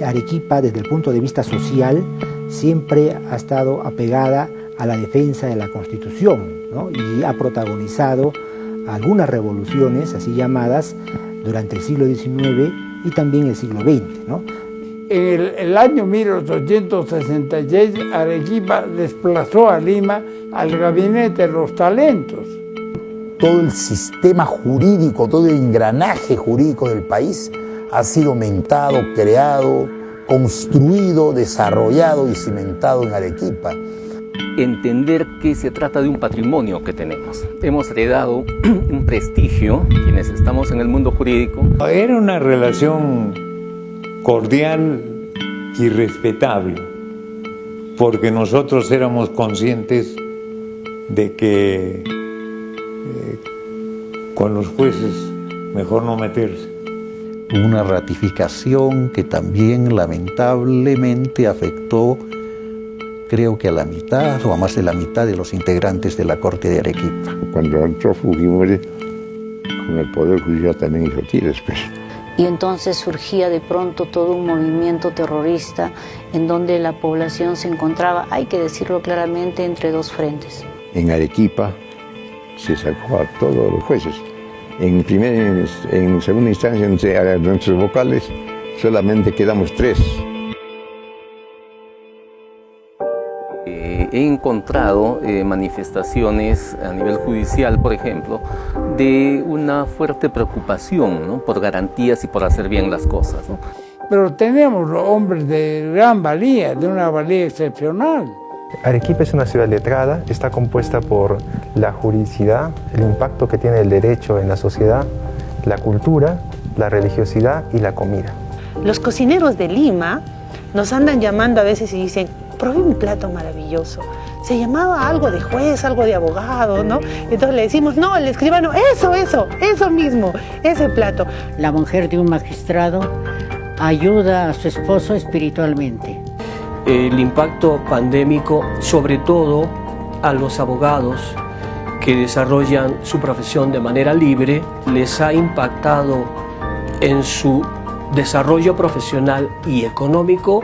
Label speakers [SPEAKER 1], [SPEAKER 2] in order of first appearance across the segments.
[SPEAKER 1] Arequipa, desde el punto de vista social, siempre ha estado apegada a la defensa de la Constitución, ¿no? Y ha protagonizado algunas revoluciones, así llamadas, durante el siglo XIX y también el siglo XX, ¿no?
[SPEAKER 2] En el año 1866, Arequipa desplazó a Lima al Gabinete de los Talentos.
[SPEAKER 3] Todo el sistema jurídico, todo el engranaje jurídico del país ha sido mentado, creado, construido, desarrollado y cimentado en Arequipa.
[SPEAKER 4] Entender que se trata de un patrimonio que tenemos. Hemos heredado un prestigio, quienes estamos en el mundo jurídico.
[SPEAKER 5] Era una relación cordial y respetable, porque nosotros éramos conscientes de que con los jueces mejor no meterse.
[SPEAKER 6] Una ratificación que también lamentablemente afectó, creo que a la mitad o a más de la mitad de los integrantes de la Corte de Arequipa.
[SPEAKER 7] Cuando entró Fujimori, con el Poder Judicial también hizo tires, pues.
[SPEAKER 8] Y entonces surgía de pronto todo un movimiento terrorista en donde la población se encontraba, hay que decirlo claramente, entre dos frentes.
[SPEAKER 7] En Arequipa se sacó a todos los jueces. En segunda instancia, entre nuestros vocales, solamente quedamos 3.
[SPEAKER 4] He encontrado manifestaciones a nivel judicial, por ejemplo, de una fuerte preocupación, ¿no?, por garantías y por hacer bien las cosas, ¿no?
[SPEAKER 2] Pero tenemos hombres de gran valía, de una valía excepcional.
[SPEAKER 9] Arequipa es una ciudad letrada, está compuesta por la juridicidad, el impacto que tiene el derecho en la sociedad, la cultura, la religiosidad y la comida.
[SPEAKER 10] Los cocineros de Lima nos andan llamando a veces y dicen: probé un plato maravilloso. Se llamaba algo de juez, algo de abogado, ¿no? Entonces le decimos: no, el escribano, eso mismo, ese plato.
[SPEAKER 11] La mujer de un magistrado ayuda a su esposo espiritualmente.
[SPEAKER 12] El impacto pandémico, sobre todo a los abogados que desarrollan su profesión de manera libre, les ha impactado en su desarrollo profesional y económico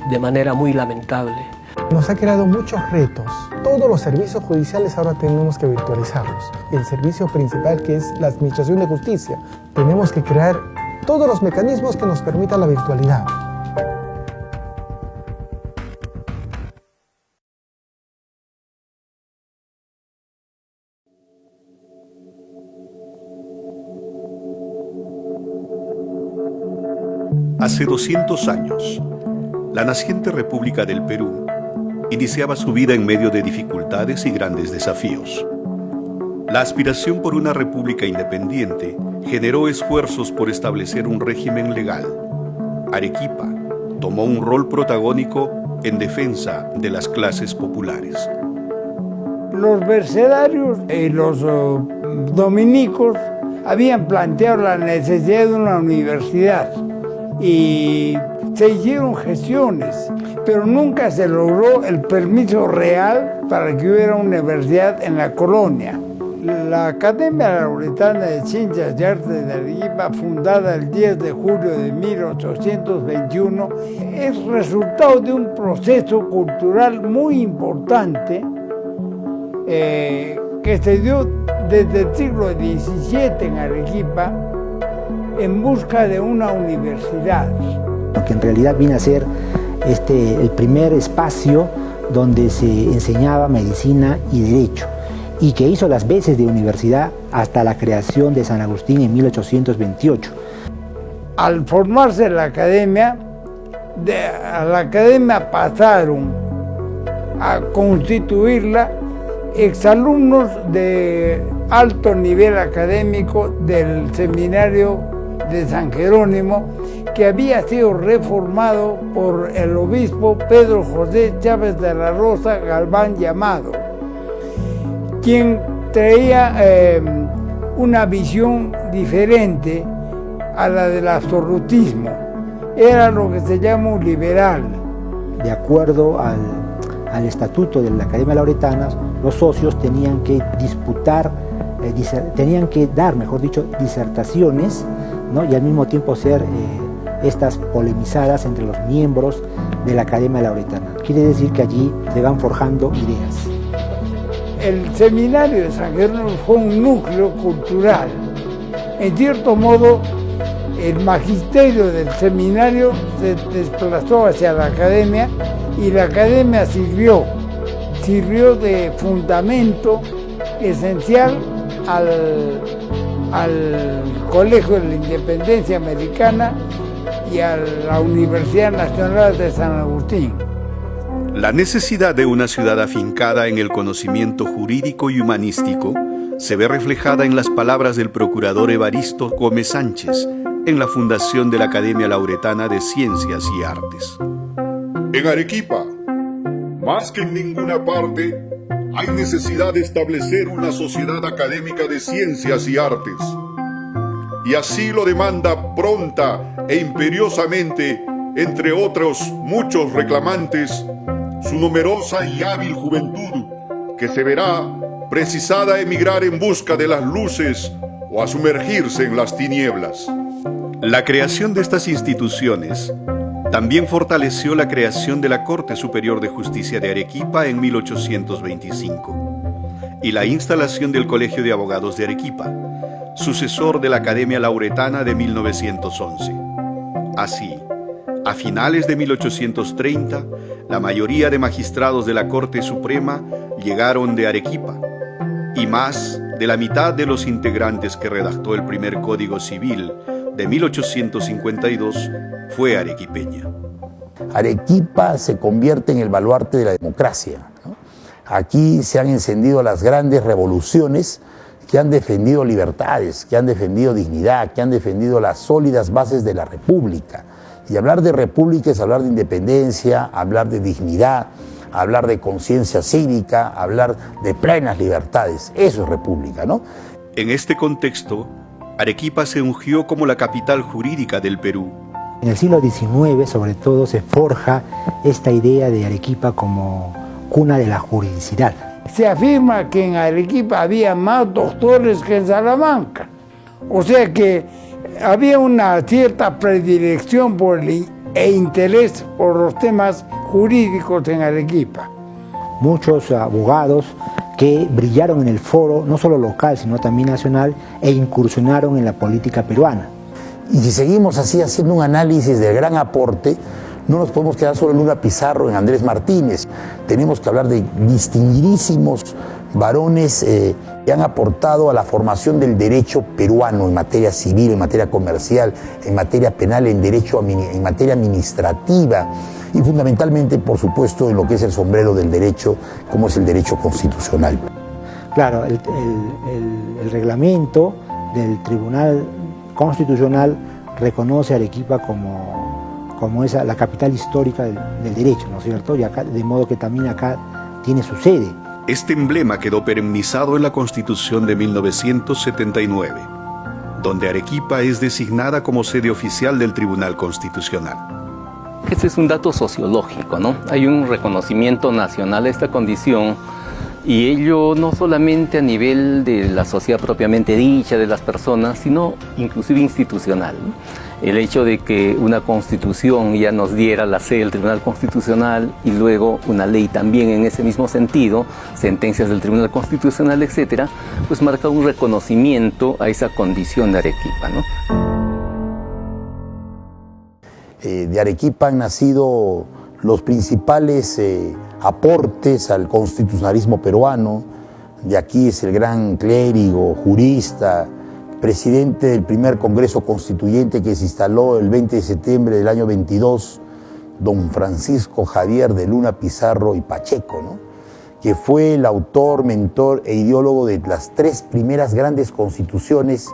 [SPEAKER 12] de manera muy lamentable.
[SPEAKER 13] Nos ha creado muchos retos. Todos los servicios judiciales ahora tenemos que virtualizarlos. El servicio principal, que es la administración de justicia, tenemos que crear todos los mecanismos que nos permitan la virtualidad.
[SPEAKER 14] Hace 200 años, la naciente República del Perú iniciaba su vida en medio de dificultades y grandes desafíos. La aspiración por una república independiente generó esfuerzos por establecer un régimen legal. Arequipa tomó un rol protagónico en defensa de las clases populares.
[SPEAKER 2] Los mercedarios y los dominicos habían planteado la necesidad de una universidad y se hicieron gestiones, pero nunca se logró el permiso real para que hubiera una universidad en la colonia. La Academia Lauretana de Ciencias y Artes de Arequipa, fundada el 10 de julio de 1821, es resultado de un proceso cultural muy importante que se dio desde el siglo XVII en Arequipa en busca de una universidad.
[SPEAKER 1] Que en realidad viene a ser el primer espacio donde se enseñaba medicina y derecho, y que hizo las veces de universidad hasta la creación de San Agustín en 1828.
[SPEAKER 2] Al formarse la academia, a la academia pasaron a constituirla exalumnos de alto nivel académico del seminario de San Jerónimo, que había sido reformado por el obispo Pedro José Chávez de la Rosa Galván Llamado, quien traía una visión diferente a la del absolutismo. Era lo que se llama un liberal.
[SPEAKER 1] De acuerdo al estatuto de la Academia Lauretana, los socios tenían que tenían que dar, mejor dicho, disertaciones, ¿no?, y al mismo tiempo ser estas polemizadas entre los miembros de la Academia Lauretana. Quiere decir que allí se van forjando ideas.
[SPEAKER 2] El seminario de San Jerónimo fue un núcleo cultural. En cierto modo, el magisterio del seminario se desplazó hacia la academia y la academia sirvió de fundamento esencial al Colegio de la Independencia Americana y a la Universidad Nacional de San Agustín.
[SPEAKER 14] La necesidad de una ciudad afincada en el conocimiento jurídico y humanístico se ve reflejada en las palabras del procurador Evaristo Gómez Sánchez en la fundación de la Academia Lauretana de Ciencias y Artes.
[SPEAKER 15] En Arequipa, más que en ninguna parte, hay necesidad de establecer una sociedad académica de ciencias y artes. Y así lo demanda pronta e imperiosamente, entre otros muchos reclamantes, su numerosa y hábil juventud, que se verá precisada a emigrar en busca de las luces o a sumergirse en las tinieblas.
[SPEAKER 14] La creación de estas instituciones también fortaleció la creación de la Corte Superior de Justicia de Arequipa en 1825 y la instalación del Colegio de Abogados de Arequipa, sucesor de la Academia Lauretana de 1911. Así, a finales de 1830, la mayoría de magistrados de la Corte Suprema llegaron de Arequipa, y más de la mitad de los integrantes que redactó el primer Código Civil de 1852 fue arequipeña.
[SPEAKER 3] Arequipa se convierte en el baluarte de la democracia, ¿no? Aquí se han encendido las grandes revoluciones que han defendido libertades, que han defendido dignidad, que han defendido las sólidas bases de la república. Y hablar de república es hablar de independencia, hablar de dignidad, hablar de conciencia cívica, hablar de plenas libertades. Eso es república, ¿no?
[SPEAKER 14] En este contexto, Arequipa se ungió como la capital jurídica del Perú.
[SPEAKER 1] En el siglo XIX, sobre todo, se forja esta idea de Arequipa como cuna de la juridicidad.
[SPEAKER 2] Se afirma que en Arequipa había más doctores que en Salamanca. O sea que había una cierta predilección e interés por los temas jurídicos en Arequipa.
[SPEAKER 1] Muchos abogados que brillaron en el foro, no solo local, sino también nacional, e incursionaron en la política peruana.
[SPEAKER 3] Y si seguimos así haciendo un análisis del gran aporte, no nos podemos quedar solo en Luna Pizarro, en Andrés Martínez. Tenemos que hablar de distinguidísimos varones que han aportado a la formación del derecho peruano en materia civil, en materia comercial, en materia penal, en materia administrativa y fundamentalmente, por supuesto, en lo que es el sombrero del derecho, como es el derecho constitucional.
[SPEAKER 1] Claro, el reglamento del Tribunal Constitucional reconoce a Arequipa como la capital histórica del derecho, ¿no es cierto? Y acá, de modo que también acá tiene su sede.
[SPEAKER 14] Este emblema quedó perennizado en la Constitución de 1979, donde Arequipa es designada como sede oficial del Tribunal Constitucional.
[SPEAKER 4] Este es un dato sociológico, ¿no? Hay un reconocimiento nacional a esta condición y ello no solamente a nivel de la sociedad propiamente dicha, de las personas, sino inclusive institucional, ¿no? El hecho de que una constitución ya nos diera la sede del Tribunal Constitucional y luego una ley también en ese mismo sentido, sentencias del Tribunal Constitucional, etcétera, pues marca un reconocimiento a esa condición de Arequipa, ¿no?
[SPEAKER 3] De Arequipa han nacido los principales aportes al constitucionalismo peruano. De aquí es el gran clérigo, jurista, presidente del primer Congreso Constituyente que se instaló el 20 de septiembre del año 22, don Francisco Javier de Luna Pizarro y Pacheco, ¿no? Que fue el autor, mentor e ideólogo de las tres primeras grandes constituciones,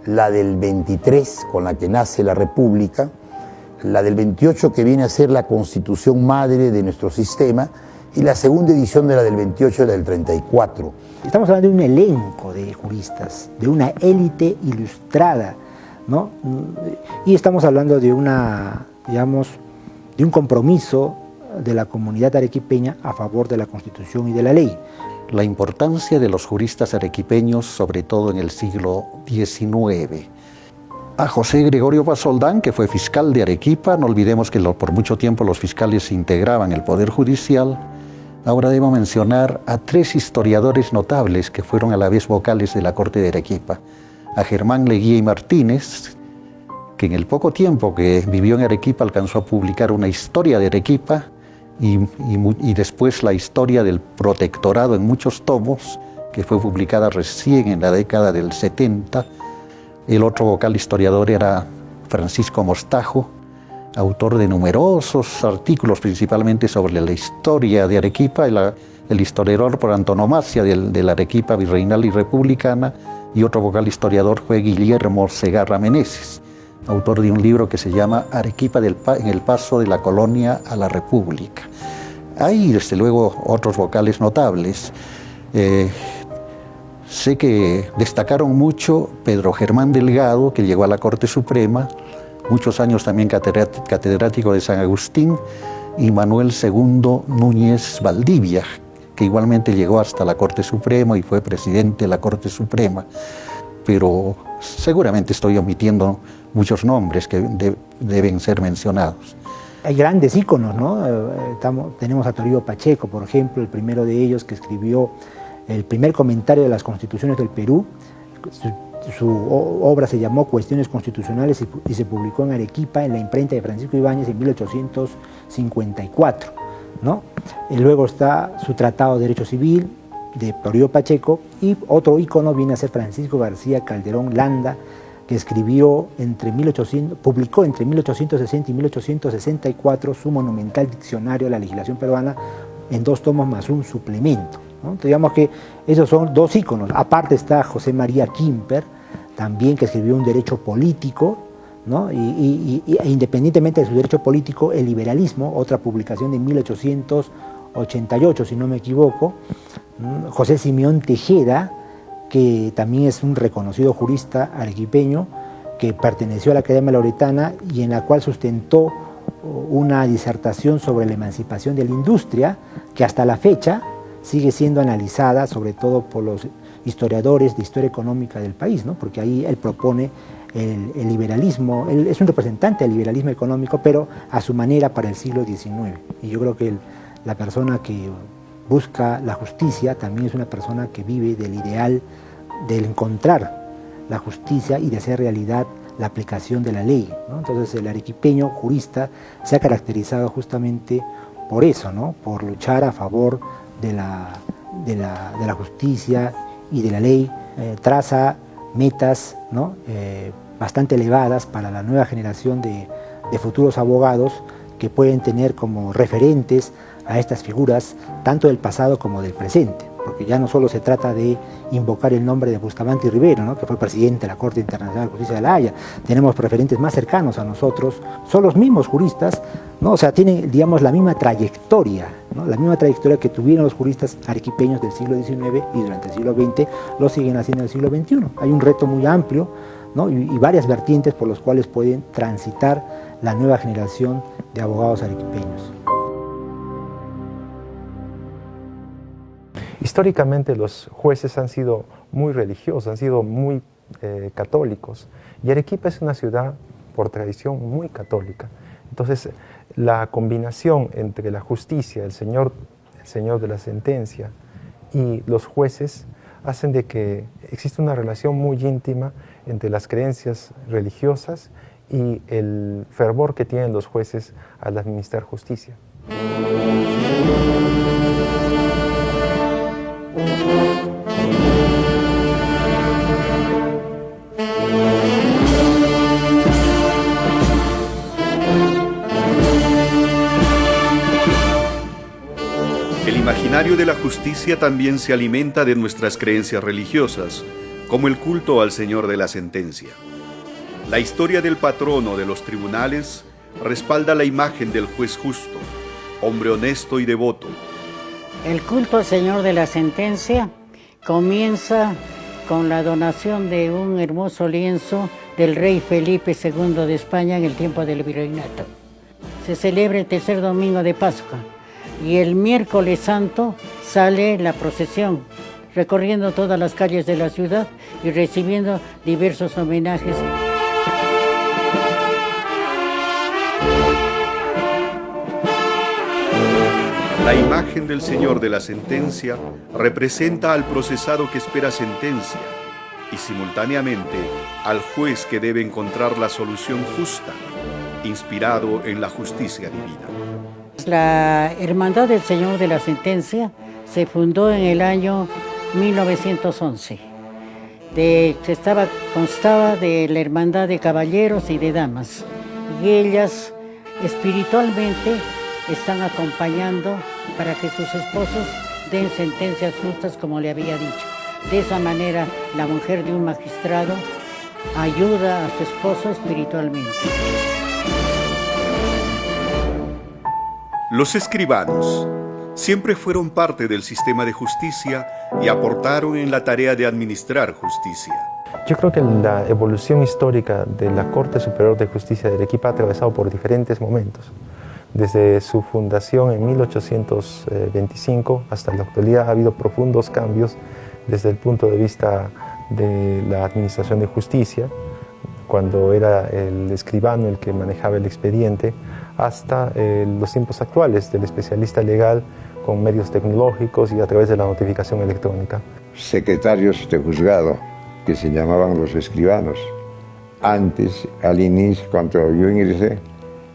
[SPEAKER 3] la del 23, con la que nace la República, la del 28, que viene a ser la constitución madre de nuestro sistema, y la segunda edición de la del 28 y la del 34.
[SPEAKER 1] Estamos hablando de un elenco de juristas, de una élite ilustrada, ¿no? Y estamos hablando de de un compromiso de la comunidad arequipeña a favor de la Constitución y de la ley.
[SPEAKER 6] La importancia de los juristas arequipeños, sobre todo en el siglo XIX. a José Gregorio Basoldán, que fue fiscal de Arequipa. No olvidemos que por mucho tiempo los fiscales integraban el Poder Judicial. Ahora debo mencionar a 3 historiadores notables que fueron a la vez vocales de la Corte de Arequipa. A Germán Leguía y Martínez, que en el poco tiempo que vivió en Arequipa alcanzó a publicar una historia de Arequipa y después la historia del protectorado en muchos tomos, que fue publicada recién en la década del 70. El otro vocal historiador era Francisco Mostajo, autor de numerosos artículos, principalmente sobre la historia de Arequipa, el historiador por antonomasia de la Arequipa virreinal y republicana, y otro vocal historiador fue Guillermo Segarra Meneses, autor de un libro que se llama Arequipa en el paso de la colonia a la república. Hay, desde luego, otros vocales notables. Sé que destacaron mucho Pedro Germán Delgado, que llegó a la Corte Suprema, muchos años también catedrático de San Agustín, y Manuel II Núñez Valdivia, que igualmente llegó hasta la Corte Suprema y fue presidente de la Corte Suprema. Pero seguramente estoy omitiendo muchos nombres que deben ser mencionados.
[SPEAKER 1] Hay grandes íconos, ¿no? Tenemos a Toribio Pacheco, por ejemplo, el primero de ellos, que escribió el primer comentario de las constituciones del Perú. Su obra se llamó Cuestiones Constitucionales y se publicó en Arequipa en la imprenta de Francisco Ibáñez en 1854, ¿no? Y luego está su Tratado de Derecho Civil de Toribio Pacheco, y otro ícono viene a ser Francisco García Calderón Landa, que publicó entre 1860 y 1864 su monumental diccionario de la legislación peruana en 2 tomos más un suplemento, ¿no? Entonces, digamos que esos son 2 íconos. Aparte está José María Quimper, también, que escribió un derecho político, ¿no? E independientemente de su derecho político, El liberalismo, otra publicación de 1888, si no me equivoco. José Simeón Tejeda, que también es un reconocido jurista arequipeño, que perteneció a la Academia Lauretana y en la cual sustentó una disertación sobre la emancipación de la industria, que hasta la fecha sigue siendo analizada, sobre todo por los historiadores de historia económica del país, ¿no? Porque ahí él propone el liberalismo, él es un representante del liberalismo económico, pero a su manera para el siglo XIX. Y yo creo que la persona que busca la justicia también es una persona que vive del ideal del encontrar la justicia y de hacer realidad la aplicación de la ley, ¿no? Entonces el arequipeño jurista se ha caracterizado justamente por eso, ¿no? Por luchar a favor de la justicia y de la ley. Traza metas, ¿no? Bastante elevadas para la nueva generación de futuros abogados, que pueden tener como referentes a estas figuras tanto del pasado como del presente, porque ya no solo se trata de invocar el nombre de Bustamante y Rivero, ¿no? Que fue presidente de la Corte Internacional de Justicia de La Haya. Tenemos referentes más cercanos a nosotros, son los mismos juristas, ¿no? O sea, tienen, digamos, la misma trayectoria, ¿no? La misma trayectoria que tuvieron los juristas arequipeños del siglo XIX y durante el siglo XX lo siguen haciendo en el siglo XXI. Hay un reto muy amplio, ¿no? y varias vertientes por los cuales pueden transitar la nueva generación de abogados arequipeños.
[SPEAKER 9] Históricamente los jueces han sido muy religiosos, han sido muy católicos, y Arequipa es una ciudad por tradición muy católica. Entonces la combinación entre la justicia, el señor de la sentencia y los jueces hacen de que existe una relación muy íntima entre las creencias religiosas y el fervor que tienen los jueces al administrar justicia.
[SPEAKER 14] El imaginario de la justicia también se alimenta de nuestras creencias religiosas, como el culto al Señor de la Sentencia. La historia del patrono de los tribunales respalda la imagen del juez justo, hombre honesto y devoto.
[SPEAKER 11] El culto al Señor de la Sentencia comienza con la donación de un hermoso lienzo del rey Felipe II de España en el tiempo del virreinato. Se celebra el tercer domingo de Pascua y el miércoles santo sale la procesión, recorriendo todas las calles de la ciudad y recibiendo diversos homenajes.
[SPEAKER 14] La imagen del señor de la sentencia representa al procesado que espera sentencia y simultáneamente al juez que debe encontrar la solución justa, inspirado en la justicia divina.
[SPEAKER 11] La Hermandad del Señor de la Sentencia se fundó en el año 1911. Constaba de la Hermandad de Caballeros y de Damas. Y ellas espiritualmente están acompañando para que sus esposos den sentencias justas, como le había dicho. De esa manera, la mujer de un magistrado ayuda a su esposo espiritualmente.
[SPEAKER 14] Los escribanos siempre fueron parte del sistema de justicia y aportaron en la tarea de administrar justicia.
[SPEAKER 9] Yo creo que la evolución histórica de la Corte Superior de Justicia de Arequipa ha atravesado por diferentes momentos. Desde su fundación en 1825 hasta la actualidad ha habido profundos cambios desde el punto de vista de la administración de justicia, cuando era el escribano el que manejaba el expediente, hasta los tiempos actuales del especialista legal con medios tecnológicos y a través de la notificación electrónica.
[SPEAKER 7] Secretarios de juzgado, que se llamaban los escribanos. Antes, al inicio, cuando yo ingresé,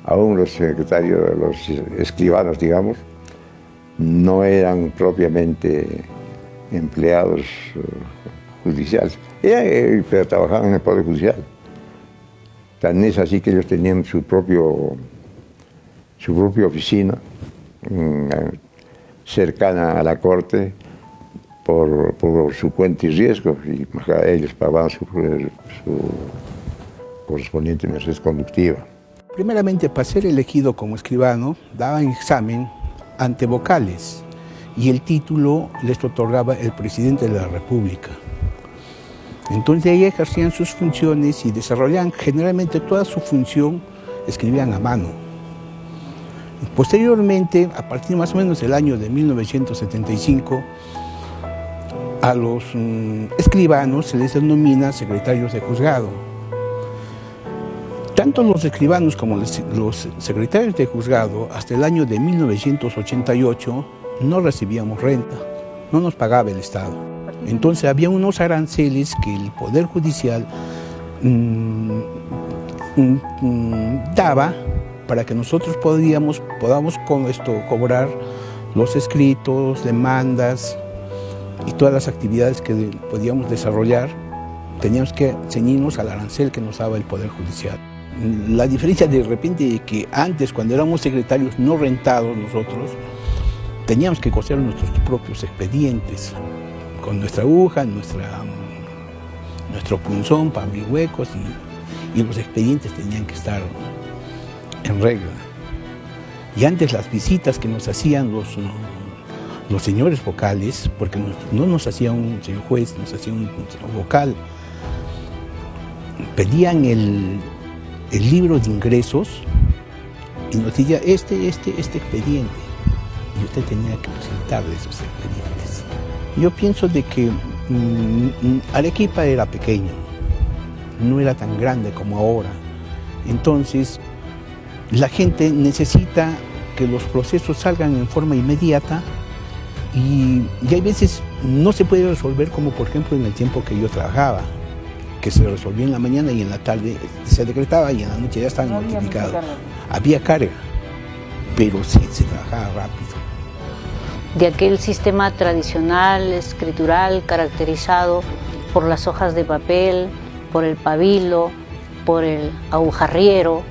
[SPEAKER 7] aún los secretarios, los escribanos, digamos, no eran propiamente empleados judiciales, pero trabajaban en el Poder Judicial. Tan es así que ellos tenían su propia oficina cercana a la Corte por su cuenta y riesgo, y ellos pagaban su correspondiente merced conductiva.
[SPEAKER 16] Primeramente, para ser elegido como escribano, daban examen ante vocales y el título les otorgaba el presidente de la República. Entonces ahí ejercían sus funciones y desarrollaban generalmente toda su función, escribían a mano. Posteriormente, a partir más o menos del año de 1975, a los escribanos se les denomina secretarios de juzgado. Tanto los escribanos como los secretarios de juzgado, hasta el año de 1988, no recibíamos renta, no nos pagaba el Estado. Entonces había unos aranceles que el Poder Judicial daba para que nosotros podamos cobrar los escritos, demandas y todas las actividades que podíamos desarrollar. Teníamos que ceñirnos al arancel que nos daba el Poder Judicial. La diferencia de repente de que antes, cuando éramos secretarios no rentados nosotros, teníamos que coser nuestros propios expedientes con nuestra aguja, nuestro punzón para abrir huecos y los expedientes tenían que estar en regla. Y antes las visitas que nos hacían los señores vocales, porque no nos hacía un señor juez, nos hacía un vocal, pedían el libro de ingresos y nos decía este expediente, y usted tenía que presentarle esos expedientes. Yo pienso de que Arequipa era pequeño, no era tan grande como ahora. Entonces, la gente necesita que los procesos salgan en forma inmediata y hay veces no se puede resolver, como por ejemplo en el tiempo que yo trabajaba, que se resolvía en la mañana y en la tarde se decretaba y en la noche ya estaba notificado. Había carga, pero se trabajaba rápido.
[SPEAKER 8] De aquel sistema tradicional, escritural, caracterizado por las hojas de papel, por el pabilo, por el agujarriero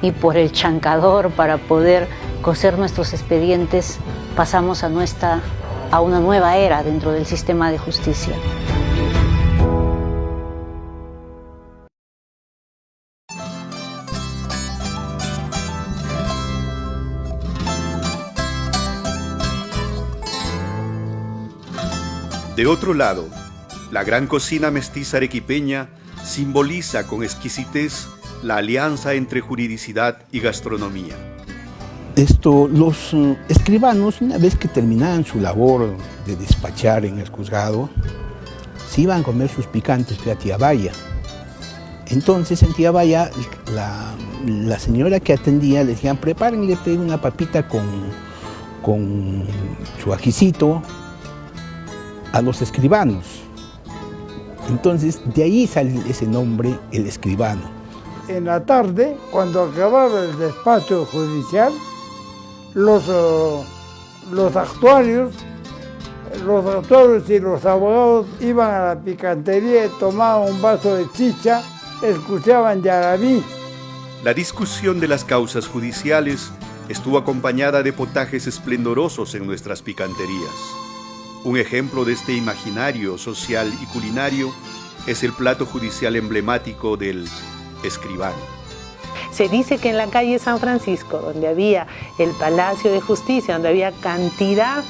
[SPEAKER 8] y por el chancador para poder coser nuestros expedientes, pasamos a una nueva era dentro del sistema de justicia.
[SPEAKER 14] De otro lado, la gran cocina mestiza arequipeña simboliza con exquisitez la alianza entre juridicidad y gastronomía.
[SPEAKER 16] Los escribanos, una vez que terminaban su labor de despachar en el juzgado, se iban a comer sus picantes a Tiabaya. Entonces en Tiabaya la señora que atendía le decían, prepárenle una papita con su ajicito a los escribanos. Entonces, de ahí sale ese nombre, el escribano.
[SPEAKER 2] En la tarde, cuando acababa el despacho judicial, los actuarios y los abogados iban a la picantería y tomaban un vaso de chicha, escuchaban yarabí.
[SPEAKER 14] La discusión de las causas judiciales estuvo acompañada de potajes esplendorosos en nuestras picanterías. Un ejemplo de este imaginario social y culinario es el plato judicial emblemático del escribano.
[SPEAKER 10] Se dice que en la calle San Francisco, donde había el Palacio de Justicia, donde había cantidad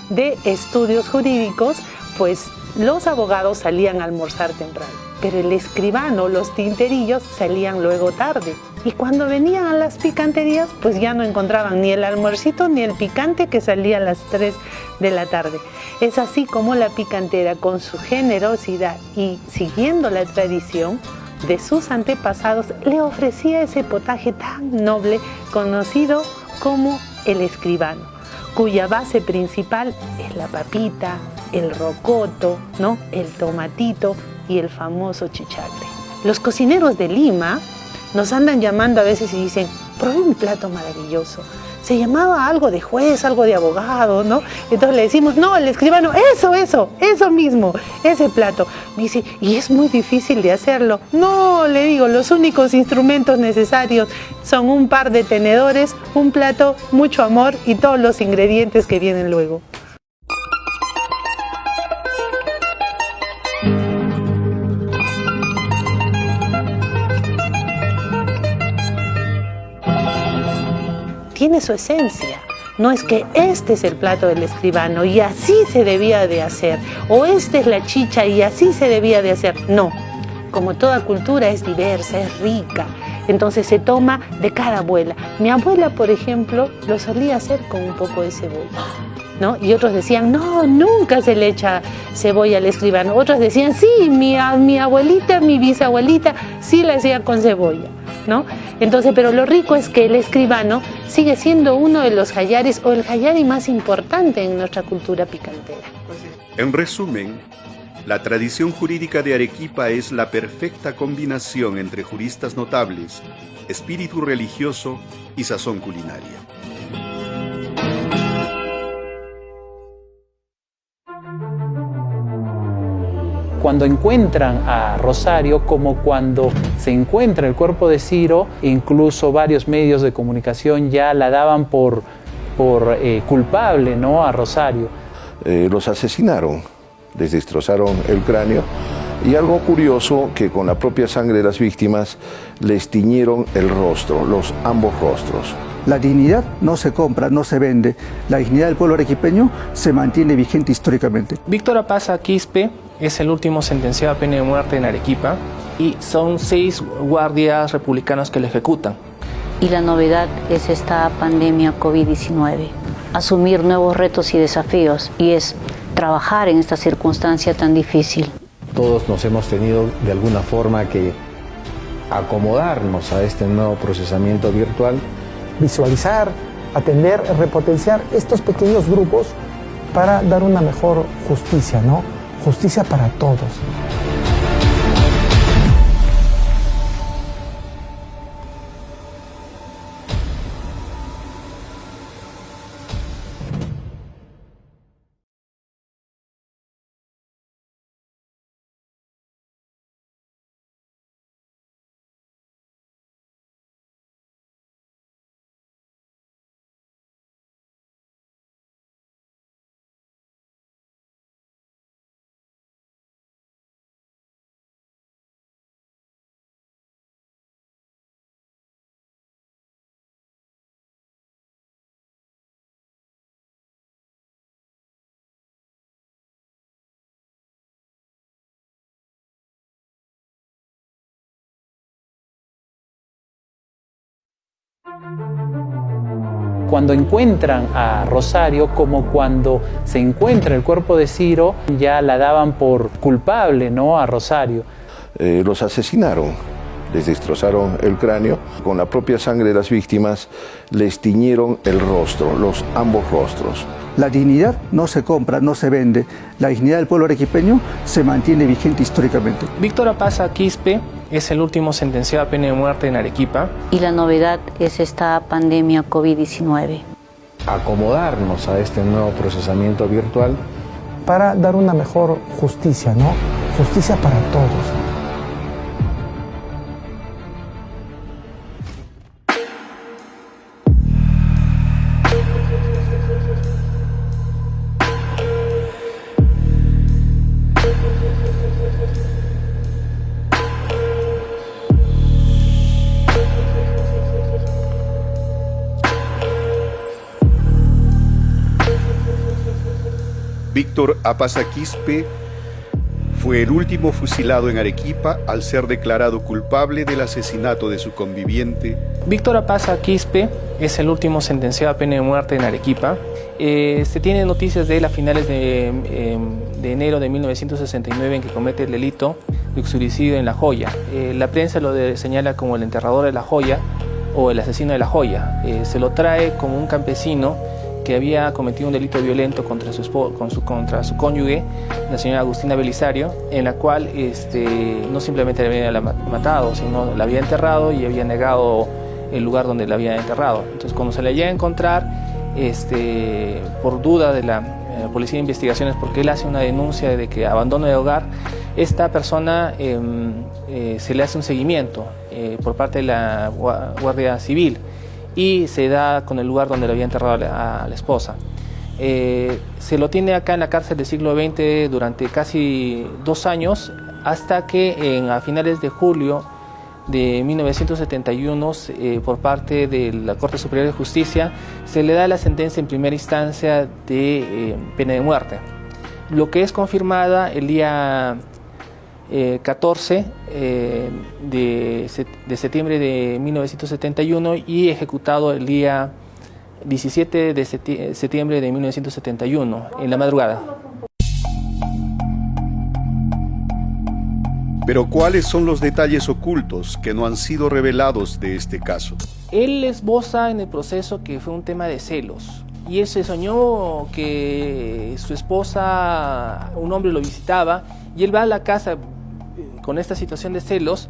[SPEAKER 10] de estudios jurídicos, pues los abogados salían a almorzar temprano, pero el escribano, los tinterillos, salían luego tarde. Y cuando venían a las picanterías, pues ya no encontraban ni el almuercito ni el picante, que salía a las 3 de la tarde. Es así como la picantera, con su generosidad y siguiendo la tradición de sus antepasados, le ofrecía ese potaje tan noble conocido como el escribano, cuya base principal es la papita, el rocoto, ¿no?, el tomatito y el famoso chicharre. Los cocineros de Lima nos andan llamando a veces y dicen, probé un plato maravilloso. Se llamaba algo de juez, algo de abogado, ¿no? Entonces le decimos, no, el escribano, eso mismo, ese plato. Me dice, y es muy difícil de hacerlo. No, le digo, los únicos instrumentos necesarios son un par de tenedores, un plato, mucho amor y todos los ingredientes que vienen luego. Tiene su esencia. No es que este es el plato del escribano y así se debía de hacer, o esta es la chicha y así se debía de hacer. No, como toda cultura es diversa, es rica, entonces se toma de cada abuela. Mi abuela, por ejemplo, lo solía hacer con un poco de cebolla, ¿no? Y otros decían, no, nunca se le echa cebolla al escribano. Otros decían, sí, mi abuelita, mi bisabuelita, sí la hacía con cebolla, ¿no? Entonces, pero lo rico es que el escribano sigue siendo uno de los hallares o el hallari más importante en nuestra cultura picantera.
[SPEAKER 14] En resumen, la tradición jurídica de Arequipa es la perfecta combinación entre juristas notables, espíritu religioso y sazón culinaria.
[SPEAKER 17] Cuando encuentran a Rosario, como cuando se encuentra el cuerpo de Ciro, incluso varios medios de comunicación ya la daban por culpable, ¿no?, a Rosario.
[SPEAKER 18] Los asesinaron, les destrozaron el cráneo y algo curioso, que con la propia sangre de las víctimas les tiñeron el rostro, ambos rostros.
[SPEAKER 19] La dignidad no se compra, no se vende. La dignidad del pueblo arequipeño se mantiene vigente históricamente.
[SPEAKER 20] Víctor Apaza Quispe es el último sentenciado a pena de muerte en Arequipa y son 6 guardias republicanos que lo ejecutan.
[SPEAKER 8] Y la novedad es esta pandemia COVID-19. Asumir nuevos retos y desafíos, y es trabajar en esta circunstancia tan difícil.
[SPEAKER 21] Todos nos hemos tenido de alguna forma que acomodarnos a este nuevo procesamiento virtual.
[SPEAKER 13] Visualizar, atender, repotenciar estos pequeños grupos para dar una mejor justicia, ¿no? Justicia para todos.
[SPEAKER 17] Cuando encuentran a Rosario, como cuando se encuentra el cuerpo de Ciro, ya la daban por culpable, ¿no?, a Rosario.
[SPEAKER 18] Los asesinaron, Les destrozaron el cráneo, con la propia sangre de las víctimas les tiñeron el rostro, ambos rostros.
[SPEAKER 19] La dignidad no se compra, no se vende. La dignidad del pueblo arequipeño se mantiene vigente históricamente.
[SPEAKER 20] Víctor Apaza Quispe es el último sentenciado a pena de muerte en Arequipa.
[SPEAKER 8] Y la novedad es esta pandemia COVID-19.
[SPEAKER 21] Acomodarnos a este nuevo procesamiento virtual
[SPEAKER 13] para dar una mejor justicia, ¿no? Justicia para todos.
[SPEAKER 14] Víctor Apaza Quispe fue el último fusilado en Arequipa al ser declarado culpable del asesinato de su conviviente.
[SPEAKER 20] Víctor Apaza Quispe es el último sentenciado a pena de muerte en Arequipa. Se tiene noticias de él a finales de enero de 1969 en que comete el delito de uxoricidio en La Joya. La prensa lo señala como el enterrador de La Joya o el asesino de La Joya. Se lo trae como un campesino que había cometido un delito violento contra su cónyuge, la señora Agustina Belisario, en la cual no simplemente la había matado, sino la había enterrado y había negado el lugar donde la había enterrado. Entonces, cuando se le llega a encontrar, por duda de la Policía de Investigaciones, porque él hace una denuncia de que abandono de hogar, esta persona se le hace un seguimiento por parte de la Guardia Civil y se da con el lugar donde le había enterrado a la esposa. Se lo tiene acá en la cárcel del siglo XX durante casi 2 años, hasta que a finales de julio de 1971, por parte de la Corte Superior de Justicia, se le da la sentencia en primera instancia de pena de muerte, lo que es confirmada el día 14 de septiembre de 1971 y ejecutado el día 17 de septiembre de 1971, en la madrugada.
[SPEAKER 14] Pero ¿cuáles son los detalles ocultos que no han sido revelados de este caso?
[SPEAKER 20] Él esboza en el proceso que fue un tema de celos. Y él se soñó que su esposa, un hombre lo visitaba, y él va a la casa con esta situación de celos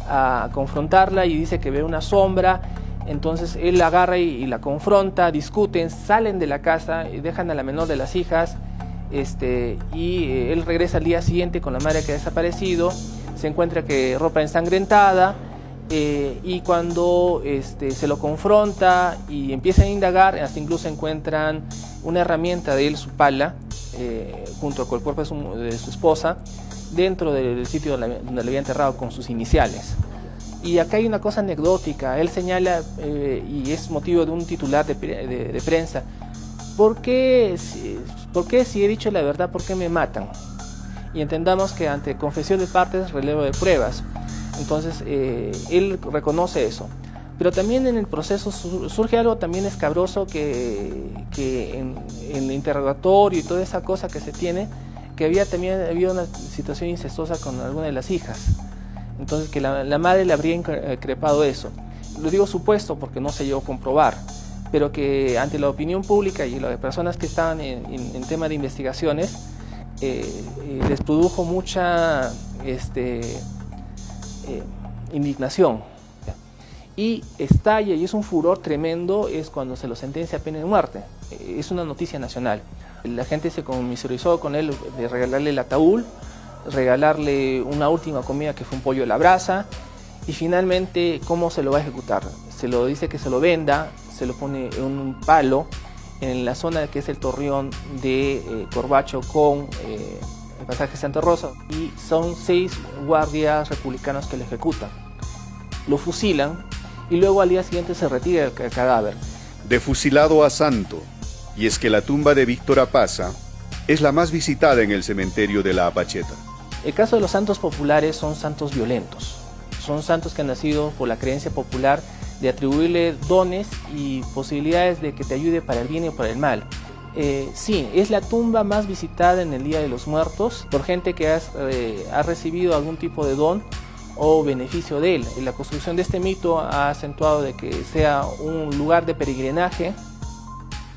[SPEAKER 20] a confrontarla y dice que ve una sombra. Entonces él la agarra y la confronta, discuten, salen de la casa y dejan a la menor de las hijas, y él regresa al día siguiente con la madre que ha desaparecido, se encuentra que ropa ensangrentada, y cuando se lo confronta y empiezan a indagar, hasta incluso encuentran una herramienta de él, su pala, junto con el cuerpo de su esposa, dentro del sitio donde le había enterrado con sus iniciales. Y acá hay una cosa anecdótica. Él señala, y es motivo de un titular de prensa, ¿por qué si he dicho la verdad, por qué me matan? Y entendamos que ante confesión de partes, relevo de pruebas. Entonces él reconoce eso. Pero también en el proceso surge algo también escabroso que en el interrogatorio y toda esa cosa que se tiene, que había habido una situación incestuosa con alguna de las hijas. Entonces que la madre le habría increpado eso. Lo digo supuesto porque no se llegó a comprobar, pero que ante la opinión pública y las personas que estaban en tema de investigaciones, les produjo mucha indignación. Y estalla, y es un furor tremendo, es cuando se lo sentencia a pena de muerte. Es una noticia nacional. La gente se conmiserizó con él de regalarle el ataúd, regalarle una última comida que fue un pollo a la brasa, y finalmente cómo se lo va a ejecutar. Se lo dice que se lo venda, se lo pone en un palo en la zona que es el torreón de Corbacho con el pasaje Santa Rosa, y son 6 guardias republicanos que lo ejecutan. Lo fusilan y luego al día siguiente se retira el cadáver.
[SPEAKER 14] De fusilado a santo. Y es que la tumba de Víctor Apaza es la más visitada en el cementerio de La Apacheta.
[SPEAKER 20] El caso de los santos populares son santos violentos. Son santos que han nacido por la creencia popular de atribuirle dones y posibilidades de que te ayude para el bien y para el mal. Sí, es la tumba más visitada en el Día de los Muertos por gente que ha recibido algún tipo de don o beneficio de él. Y la construcción de este mito ha acentuado de que sea un lugar de peregrinaje,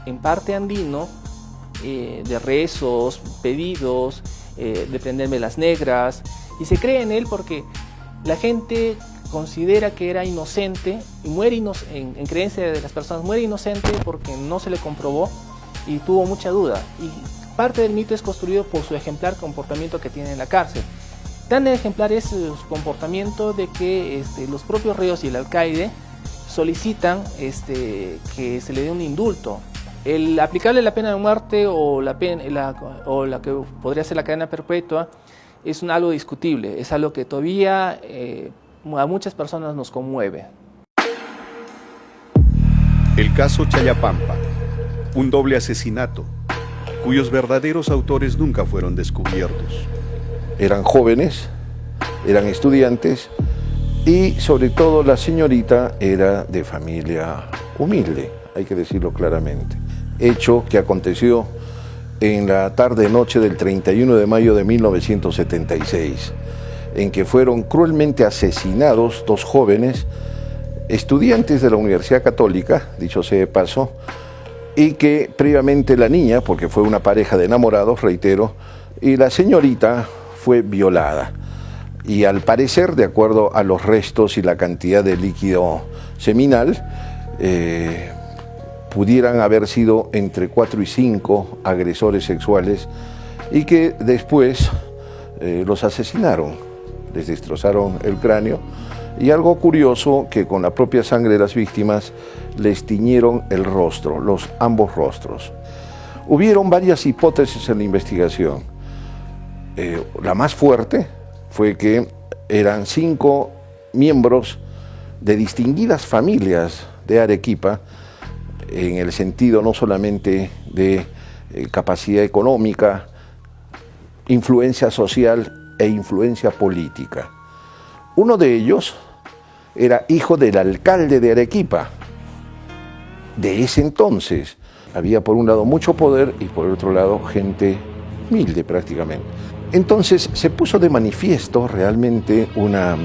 [SPEAKER 20] en parte andino, de rezos, pedidos, de prender velas negras, y se cree en él porque la gente considera que era inocente y muere en creencia de las personas, muere inocente porque no se le comprobó y tuvo mucha duda. Y parte del mito es construido por su ejemplar comportamiento que tiene en la cárcel. Tan ejemplar es su comportamiento de que los propios reos y el alcaide solicitan que se le dé un indulto. El aplicarle la pena de muerte o la que podría ser la cadena perpetua es algo discutible, es algo que todavía a muchas personas nos conmueve.
[SPEAKER 14] El caso Chayapampa, un doble asesinato, cuyos verdaderos autores nunca fueron descubiertos.
[SPEAKER 18] Eran jóvenes, eran estudiantes y sobre todo la señorita era de familia humilde, hay que decirlo claramente. Hecho que aconteció en la tarde-noche del 31 de mayo de 1976, en que fueron cruelmente asesinados dos jóvenes estudiantes de la Universidad Católica, dicho sea de paso, y que previamente la niña, porque fue una pareja de enamorados, reitero, y la señorita fue violada. Y al parecer, de acuerdo a los restos y la cantidad de líquido seminal, pudieran haber sido entre 4 y 5 agresores sexuales y que después los asesinaron, les destrozaron el cráneo y algo curioso que con la propia sangre de las víctimas les tiñeron el rostro, ambos rostros. Hubieron varias hipótesis en la investigación. La más fuerte fue que eran 5 miembros de distinguidas familias de Arequipa, en el sentido no solamente de capacidad económica, influencia social e influencia política. Uno de ellos era hijo del alcalde de Arequipa. De ese entonces había por un lado mucho poder y por el otro lado gente humilde prácticamente. Entonces se puso de manifiesto realmente una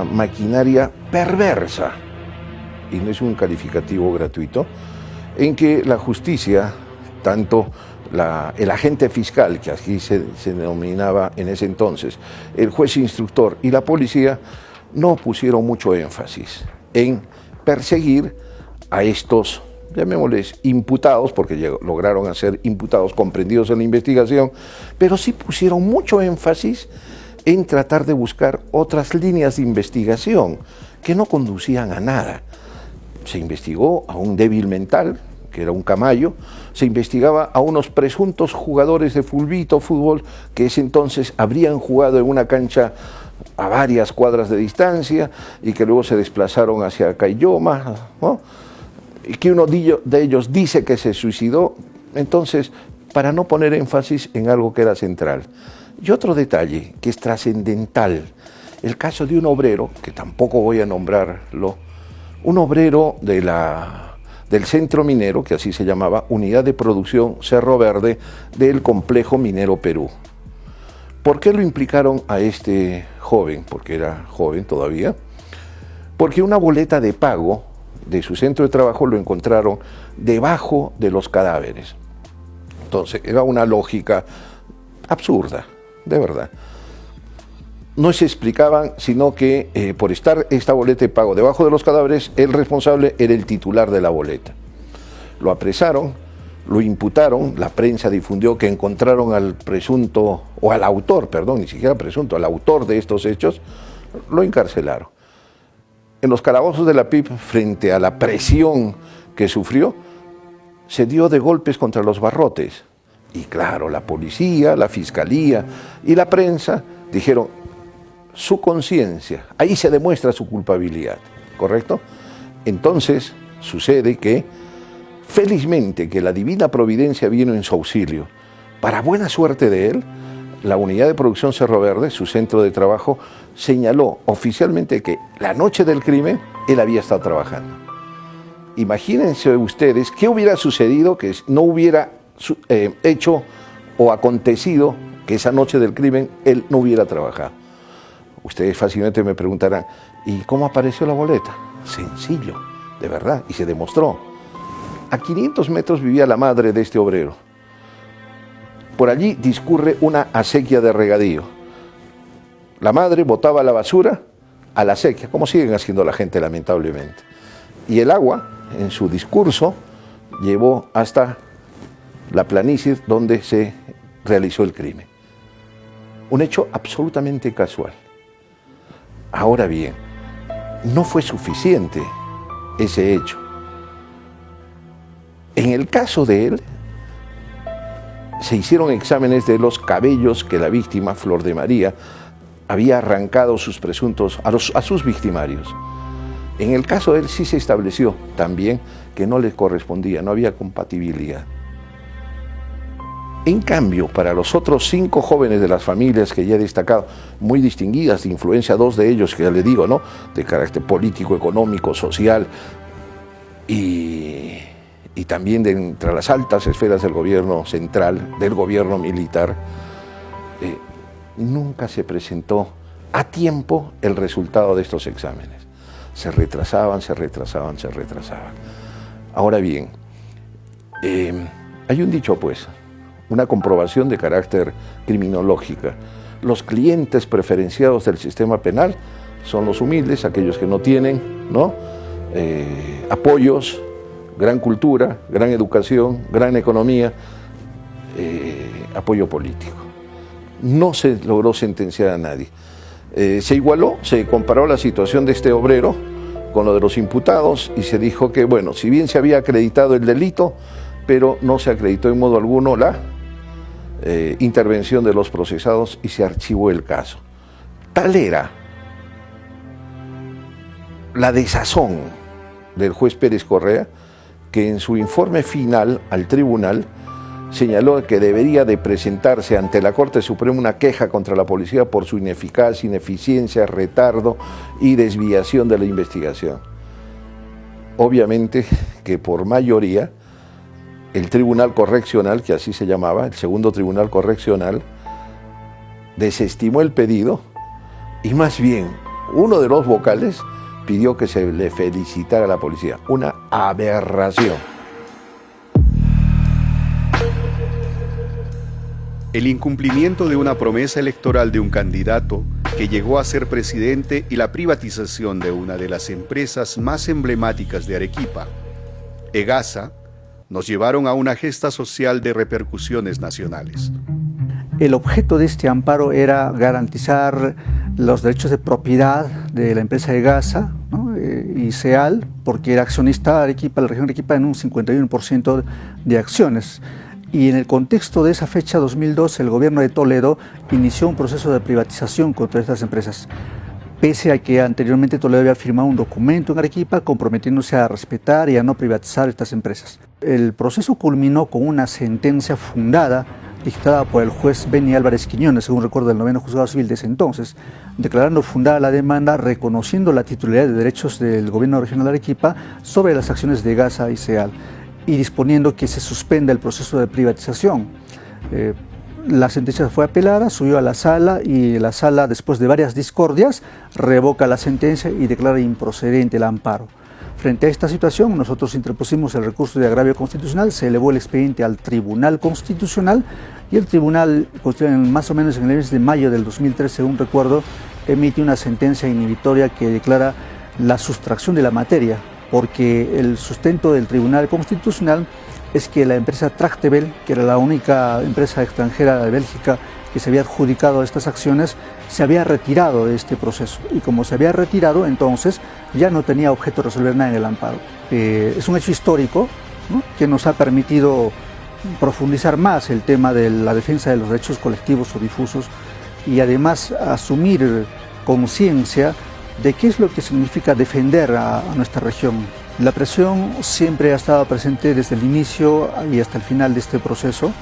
[SPEAKER 18] maquinaria perversa, y no es un calificativo gratuito, en que la justicia, tanto el agente fiscal, que así se denominaba en ese entonces, el juez instructor y la policía, no pusieron mucho énfasis en perseguir a estos, llamémosles imputados, porque lograron ser imputados comprendidos en la investigación, pero sí pusieron mucho énfasis en tratar de buscar otras líneas de investigación que no conducían a nada. Se investigó a un débil mental, que era un Camayo, se investigaba a unos presuntos jugadores de fútbol que ese entonces habrían jugado en una cancha a varias cuadras de distancia y que luego se desplazaron hacia Caylloma, ¿no? Y que uno de ellos dice que se suicidó, entonces, para no poner énfasis en algo que era central. Y otro detalle que es trascendental, el caso de un obrero, que tampoco voy a nombrarlo, un obrero del centro minero, que así se llamaba, Unidad de Producción Cerro Verde, del Complejo Minero Perú. ¿Por qué lo implicaron a este joven? Porque era joven todavía. Porque una boleta de pago de su centro de trabajo lo encontraron debajo de los cadáveres. Entonces, era una lógica absurda, de verdad. No se explicaban, sino que por estar esta boleta de pago debajo de los cadáveres, el responsable era el titular de la boleta. Lo apresaron, lo imputaron, la prensa difundió que encontraron al presunto, o al autor, perdón, ni siquiera presunto, al autor de estos hechos, lo encarcelaron. En los calabozos de la PIP, frente a la presión que sufrió, se dio de golpes contra los barrotes. Y claro, la policía, la fiscalía y la prensa dijeron, su conciencia, ahí se demuestra su culpabilidad, ¿correcto? Entonces sucede que, felizmente, que la divina providencia vino en su auxilio. Para buena suerte de él, la Unidad de Producción Cerro Verde, su centro de trabajo, señaló oficialmente que la noche del crimen él había estado trabajando. Imagínense ustedes qué hubiera sucedido que no hubiera hecho o acontecido que esa noche del crimen él no hubiera trabajado. Ustedes fácilmente me preguntarán, ¿y cómo apareció la boleta? Sencillo, de verdad, y se demostró. A 500 metros vivía la madre de este obrero. Por allí discurre una acequia de regadío. La madre botaba la basura a la acequia, como siguen haciendo la gente lamentablemente. Y el agua, en su discurso, llevó hasta la planicie donde se realizó el crimen. Un hecho absolutamente casual. Ahora bien, no fue suficiente ese hecho. En el caso de él, se hicieron exámenes de los cabellos que la víctima, Flor de María, había arrancado sus presuntos, a sus victimarios. En el caso de él sí se estableció también que no le correspondía, no había compatibilidad. En cambio, para los otros 5 jóvenes de las familias que ya he destacado, muy distinguidas, de influencia, 2 de ellos, que ya le digo, ¿no?, de carácter político, económico, social, y también de entre las altas esferas del gobierno central, del gobierno militar, nunca se presentó a tiempo el resultado de estos exámenes. Se retrasaban, se retrasaban, se retrasaban. Ahora bien, hay un dicho, pues, una comprobación de carácter criminológica. Los clientes preferenciados del sistema penal son los humildes, aquellos que no tienen, ¿no?, apoyos, gran cultura, gran educación, gran economía, apoyo político. No se logró sentenciar a nadie. Se igualó, se comparó la situación de este obrero con lo de los imputados y se dijo que, bueno, si bien se había acreditado el delito, pero no se acreditó en modo alguno la intervención de los procesados y se archivó el caso. Tal era la desazón del juez Pérez Correa que en su informe final al tribunal señaló que debería de presentarse ante la Corte Suprema una queja contra la policía por su ineficacia, ineficiencia, retardo y desviación de la investigación. Obviamente que por mayoría el Tribunal Correccional, que así se llamaba, el segundo Tribunal Correccional, desestimó el pedido y más bien uno de los vocales pidió que se le felicitara a la policía. Una aberración.
[SPEAKER 14] El incumplimiento de una promesa electoral de un candidato que llegó a ser presidente y la privatización de una de las empresas más emblemáticas de Arequipa, EGASA, nos llevaron a una gesta social de repercusiones nacionales.
[SPEAKER 19] El objeto de este amparo era garantizar los derechos de propiedad de la empresa EGASA, ¿no?, y SEAL, porque era accionista de Arequipa, la región de Arequipa, en un 51% de acciones. Y en el contexto de esa fecha, 2002, el gobierno de Toledo inició un proceso de privatización contra estas empresas, pese a que anteriormente Toledo había firmado un documento en Arequipa comprometiéndose a respetar y a no privatizar estas empresas. El proceso culminó con una sentencia fundada dictada por el juez Beni Álvarez Quiñones, según recuerdo del 9º Juzgado Civil de ese entonces, declarando fundada la demanda, reconociendo la titularidad de derechos del gobierno regional de Arequipa sobre las acciones de EGASA y SEAL, y disponiendo que se suspenda el proceso de privatización. La sentencia fue apelada, subió a la sala y la sala, después de varias discordias, revoca la sentencia y declara improcedente el amparo. Frente a esta situación, nosotros interpusimos el recurso de agravio constitucional, se elevó el expediente al Tribunal Constitucional y el Tribunal, más o menos en el mes de mayo del 2003, según recuerdo, emite una sentencia inhibitoria que declara la sustracción de la materia, porque el sustento del Tribunal Constitucional es que la empresa Tractebel, que era la única empresa extranjera de Bélgica que se había adjudicado estas acciones, se había retirado de este proceso. Y como se había retirado, entonces ya no tenía objeto resolver nada en el amparo. Es un hecho histórico, ¿no?, que nos ha permitido profundizar más el tema de la defensa de los derechos colectivos o difusos y además asumir conciencia de qué es lo que significa defender a nuestra región. La presión siempre ha estado presente desde el inicio y hasta el final de este proceso,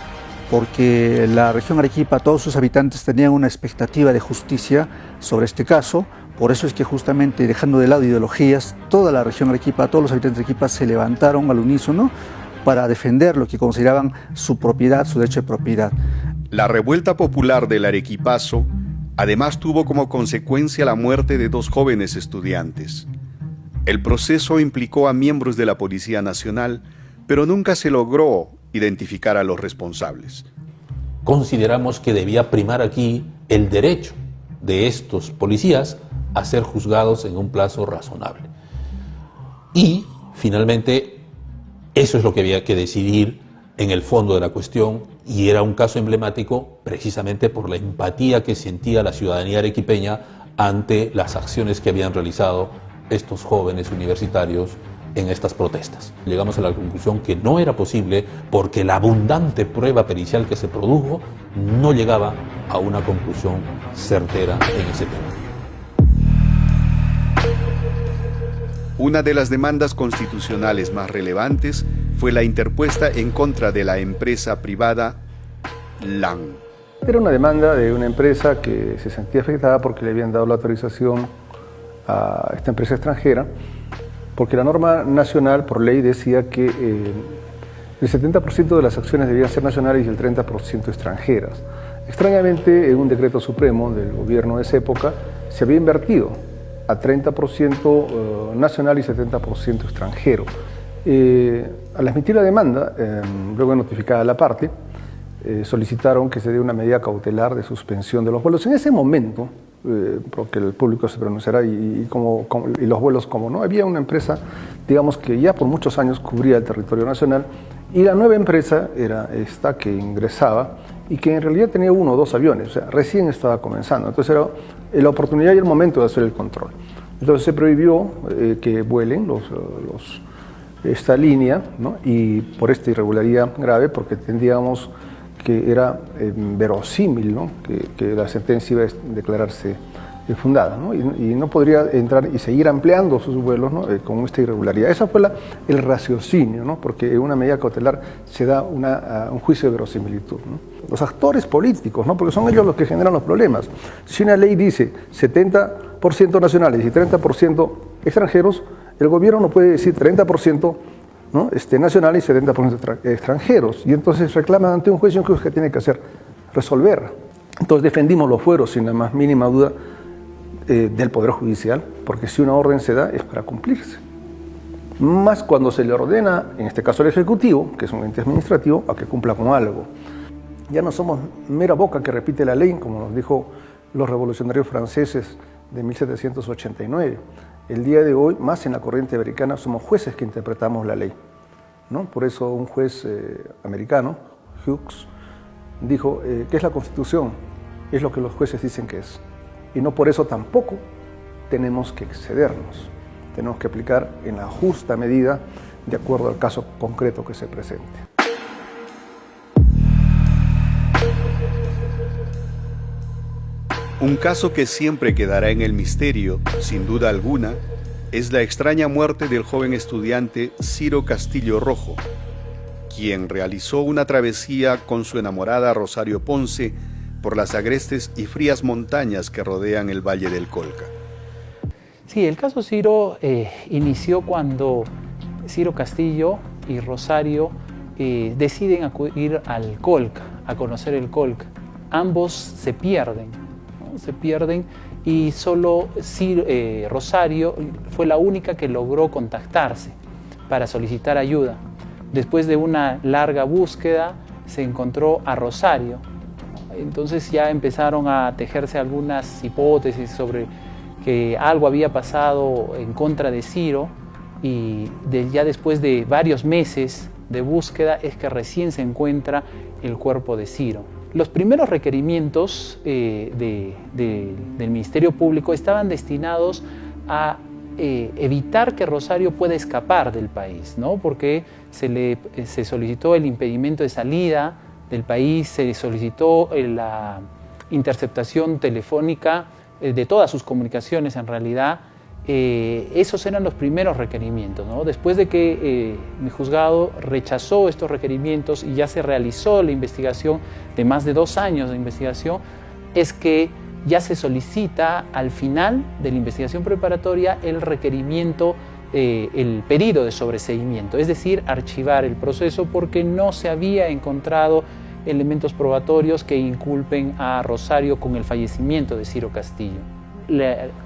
[SPEAKER 19] porque la región Arequipa, todos sus habitantes tenían una expectativa de justicia sobre este caso. Por eso es que justamente, dejando de lado ideologías, toda la región Arequipa, todos los habitantes de Arequipa se levantaron al unísono para defender lo que consideraban su propiedad, su derecho de propiedad.
[SPEAKER 14] La revuelta popular del Arequipazo Además tuvo como consecuencia la muerte de 2 jóvenes estudiantes. El proceso implicó a miembros de la Policía Nacional, pero nunca se logró identificar a los responsables.
[SPEAKER 5] Consideramos que debía primar aquí el derecho de estos policías a ser juzgados en un plazo razonable. Y, finalmente, eso es lo que había que decidir en el fondo de la cuestión, y era un caso emblemático precisamente por la empatía que sentía la ciudadanía arequipeña ante las acciones que habían realizado estos jóvenes universitarios en estas protestas. Llegamos a la conclusión que no era posible porque la abundante prueba pericial que se produjo no llegaba a una conclusión certera en ese tema.
[SPEAKER 14] Una de las demandas constitucionales más relevantes fue la interpuesta en contra de la empresa privada LAN.
[SPEAKER 22] Era una demanda de una empresa que se sentía afectada porque le habían dado la autorización a esta empresa extranjera, porque la norma nacional por ley decía que el 70% de las acciones debían ser nacionales y el 30% extranjeras. Extrañamente, en un decreto supremo del gobierno de esa época, se había invertido a 30% nacional y 70% extranjero. Al admitir la demanda, luego notificada a la parte, solicitaron que se dé una medida cautelar de suspensión de los vuelos. En ese momento, porque el público se pronunciará, y los vuelos, como no, había una empresa, digamos, que ya por muchos años cubría el territorio nacional, y la nueva empresa era esta que ingresaba y que en realidad tenía 1 o 2 aviones, o sea, recién estaba comenzando. Entonces era la oportunidad y el momento de hacer el control. Entonces se prohibió que vuelen esta línea, ¿no? Y por esta irregularidad grave, porque entendíamos que era verosímil, ¿no? que la sentencia iba a declararse fundada, ¿no? Y no podría entrar y seguir ampliando sus vuelos, ¿no? Con esta irregularidad. Esa fue el raciocinio, ¿no? Porque en una medida cautelar se da un juicio de verosimilitud, ¿no? Los actores políticos, ¿no? Porque son ellos los que generan los problemas. Si una ley dice 70% nacionales y 30% extranjeros, el gobierno no puede decir 30%, ¿no? nacionales y 70% extranjeros. Y entonces reclaman ante un juez, y un juez que tiene que hacer, resolver. Entonces defendimos los fueros sin la más mínima duda del Poder Judicial, porque si una orden se da es para cumplirse. Más cuando se le ordena, en este caso al Ejecutivo, que es un ente administrativo, a que cumpla con algo. Ya no somos mera boca que repite la ley, como nos dijo los revolucionarios franceses de 1789. El día de hoy, más en la corriente americana, somos jueces que interpretamos la ley, ¿no? Por eso un juez americano, Hughes, dijo que es la Constitución, es lo que los jueces dicen que es. Y no por eso tampoco tenemos que excedernos. Tenemos que aplicar en la justa medida de acuerdo al caso concreto que se presente.
[SPEAKER 14] Un caso que siempre quedará en el misterio, sin duda alguna, es la extraña muerte del joven estudiante Ciro Castillo Rojo, quien realizó una travesía con su enamorada Rosario Ponce por las agrestes y frías montañas que rodean el Valle del Colca.
[SPEAKER 17] Sí, el caso Ciro inició cuando Ciro Castillo y Rosario deciden acudir al Colca, a conocer el Colca. Ambos se pierden, ¿no? Se pierden, y solo Rosario fue la única que logró contactarse para solicitar ayuda. Después de una larga búsqueda se encontró a Rosario. Entonces ya empezaron a tejerse algunas hipótesis sobre que algo había pasado en contra de Ciro, y ya después de varios meses de búsqueda es que recién se encuentra el cuerpo de Ciro. Los primeros requerimientos del Ministerio Público estaban destinados a evitar que Rosario pueda escapar del país, ¿no? Porque se solicitó el impedimento de salida del país, se solicitó la interceptación telefónica de todas sus comunicaciones en realidad. Esos eran los primeros requerimientos, ¿no? Después de que mi juzgado rechazó estos requerimientos y ya se realizó la investigación de más de 2 años de investigación, es que ya se solicita al final de la investigación preparatoria el requerimiento, el pedido de sobreseimiento, es decir, archivar el proceso, porque no se había encontrado elementos probatorios que inculpen a Rosario con el fallecimiento de Ciro Castillo.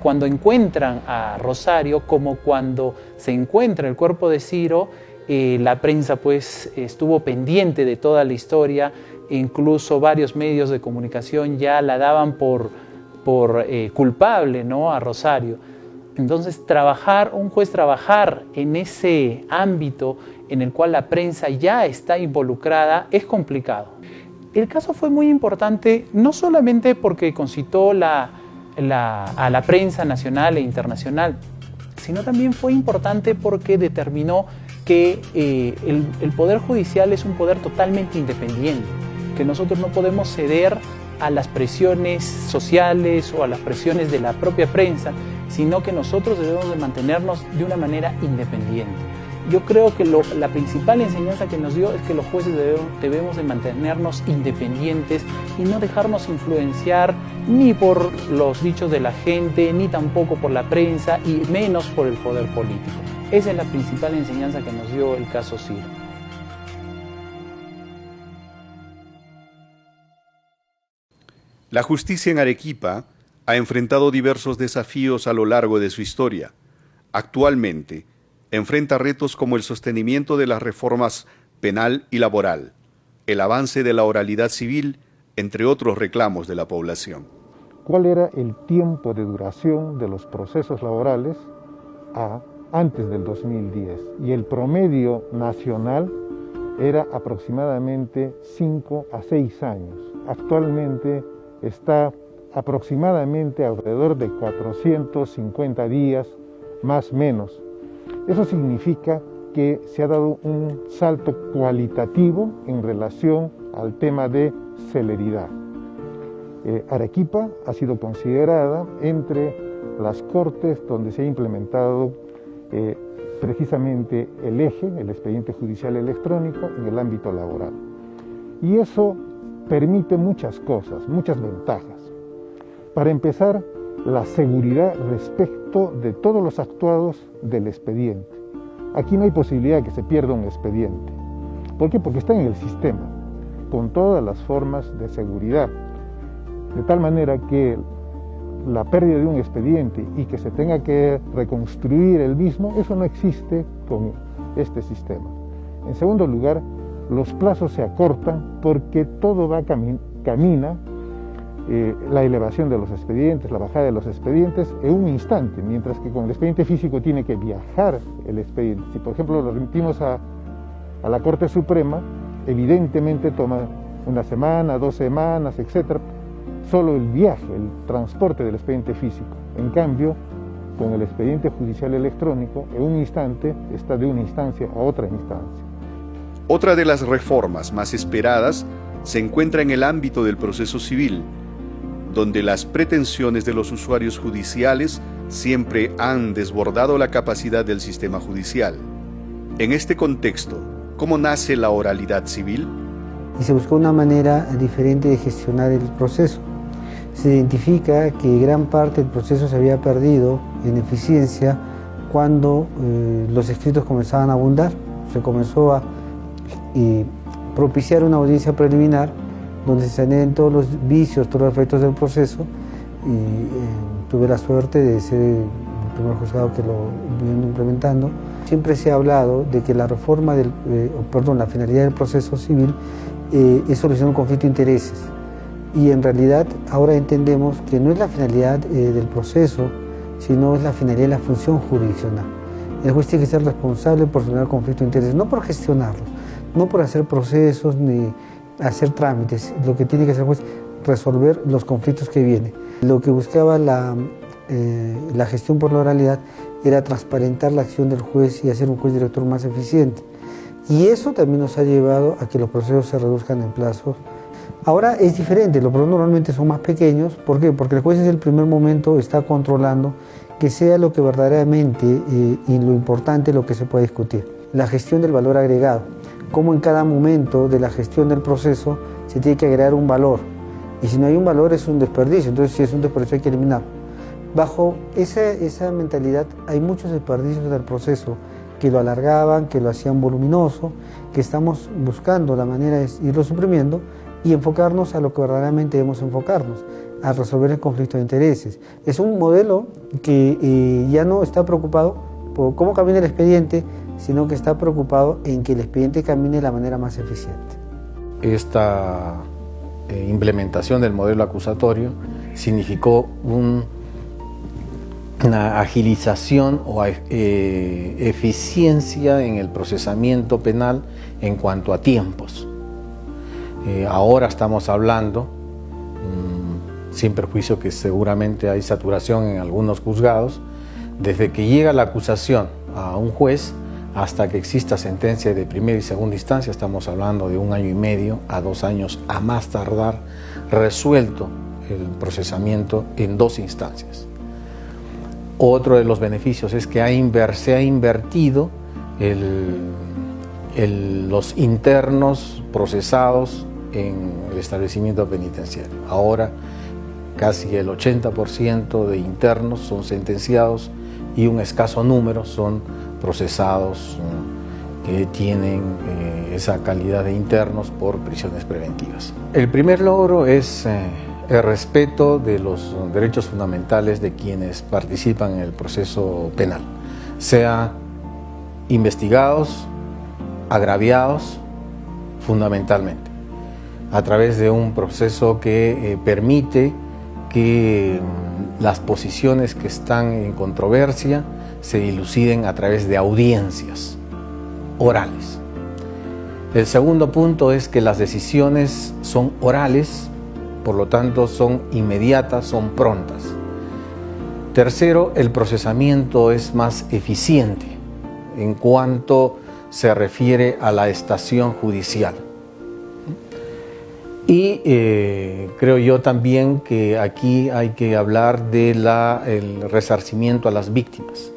[SPEAKER 17] Cuando encuentran a Rosario, como cuando se encuentra el cuerpo de Ciro, la prensa pues estuvo pendiente de toda la historia, incluso varios medios de comunicación ya la daban por culpable, ¿no?, a Rosario. Entonces un juez trabajar en ese ámbito en el cual la prensa ya está involucrada es complicado. El caso fue muy importante no solamente porque concitó a la prensa nacional e internacional, sino también fue importante porque determinó que el Poder Judicial es un poder totalmente independiente, que nosotros no podemos ceder a las presiones sociales o a las presiones de la propia prensa, sino que nosotros debemos de mantenernos de una manera independiente. Yo creo que la principal enseñanza que nos dio es que los jueces debemos de mantenernos independientes y no dejarnos influenciar ni por los dichos de la gente, ni tampoco por la prensa y menos por el poder político. Esa es la principal enseñanza que nos dio el caso Ciro.
[SPEAKER 14] La justicia en Arequipa ha enfrentado diversos desafíos a lo largo de su historia. Actualmente, enfrenta retos como el sostenimiento de las reformas penal y laboral, el avance de la oralidad civil, entre otros reclamos de la población.
[SPEAKER 12] ¿Cuál era el tiempo de duración de los procesos laborales antes del 2010? Y el promedio nacional era aproximadamente 5 a 6 años. Actualmente está aproximadamente alrededor de 450 días, más o menos. Eso significa que se ha dado un salto cualitativo en relación al tema de celeridad. Arequipa ha sido considerada entre las cortes donde se ha implementado precisamente el eje, el expediente judicial electrónico, en el ámbito laboral. Y eso permite muchas cosas, muchas ventajas. Para empezar, la seguridad respecto de todos los actuados del expediente. Aquí no hay posibilidad de que se pierda un expediente. ¿Por qué? Porque está en el sistema, con todas las formas de seguridad. De tal manera que la pérdida de un expediente y que se tenga que reconstruir el mismo, eso no existe con este sistema. En segundo lugar, los plazos se acortan porque todo camina, la elevación de los expedientes, la bajada de los expedientes en un instante, mientras que con el expediente físico tiene que viajar el expediente. Si por ejemplo lo remitimos a la Corte Suprema, evidentemente toma una semana, 2 semanas, etc. Solo el viaje, el transporte del expediente físico. En cambio, con el expediente judicial electrónico, en un instante está de una instancia a otra instancia.
[SPEAKER 14] Otra de las reformas más esperadas se encuentra en el ámbito del proceso civil, donde las pretensiones de los usuarios judiciales siempre han desbordado la capacidad del sistema judicial. En este contexto, ¿cómo nace la oralidad civil?
[SPEAKER 1] Y se buscó una manera diferente de gestionar el proceso. Se identifica que gran parte del proceso se había perdido en eficiencia cuando los escritos comenzaban a abundar. Se comenzó a propiciar una audiencia preliminar donde se sanean todos los vicios, todos los efectos del proceso, y tuve la suerte de ser el primer juzgado que lo vino implementando. Siempre se ha hablado de que la reforma la finalidad del proceso civil es solucionar un conflicto de intereses, y en realidad ahora entendemos que no es la finalidad del proceso, sino es la finalidad de la función jurisdiccional. El juez tiene que ser responsable por solucionar conflictos de intereses, no por gestionarlos, no por hacer procesos ni hacer trámites. Lo que tiene que hacer el juez es resolver los conflictos que vienen. Lo que buscaba la gestión por la oralidad era transparentar la acción del juez y hacer un juez director más eficiente. Y eso también nos ha llevado a que los procesos se reduzcan en plazos. Ahora es diferente, los procesos normalmente son más pequeños. ¿Por qué? Porque el juez en el primer momento está controlando que sea lo que verdaderamente y lo importante lo que se puede discutir. La gestión del valor agregado. Cómo en cada momento de la gestión del proceso se tiene que agregar un valor. Y si no hay un valor es un desperdicio, entonces si es un desperdicio hay que eliminarlo. Bajo esa mentalidad hay muchos desperdicios del proceso que lo alargaban, que lo hacían voluminoso, que estamos buscando la manera de irlo suprimiendo
[SPEAKER 4] y enfocarnos a lo que verdaderamente debemos enfocarnos, a resolver el conflicto de intereses. Es un modelo que ya no está preocupado por cómo camina el expediente, sino que está preocupado en que el expediente camine de la manera más eficiente.
[SPEAKER 21] Esta implementación del modelo acusatorio significó una agilización o eficiencia en el procesamiento penal en cuanto a tiempos. Ahora estamos hablando, sin perjuicio que seguramente hay saturación en algunos juzgados, desde que llega la acusación a un juez hasta que exista sentencia de primera y segunda instancia, estamos hablando de 1 año y medio a 2 años a más tardar, resuelto el procesamiento en 2 instancias. Otro de los beneficios es que se ha invertido los internos procesados en el establecimiento penitenciario. Ahora casi el 80% de internos son sentenciados y un escaso número son procesados que tienen esa calidad de internos por prisiones preventivas. El primer logro es el respeto de los derechos fundamentales de quienes participan en el proceso penal, sea investigados, agraviados, fundamentalmente, a través de un proceso que permite que las posiciones que están en controversia se diluciden a través de audiencias orales. El segundo punto es que las decisiones son orales, por lo tanto son inmediatas, son prontas. Tercero, el procesamiento es más eficiente en cuanto se refiere a la estación judicial. Y creo yo también que aquí hay que hablar del resarcimiento a las víctimas.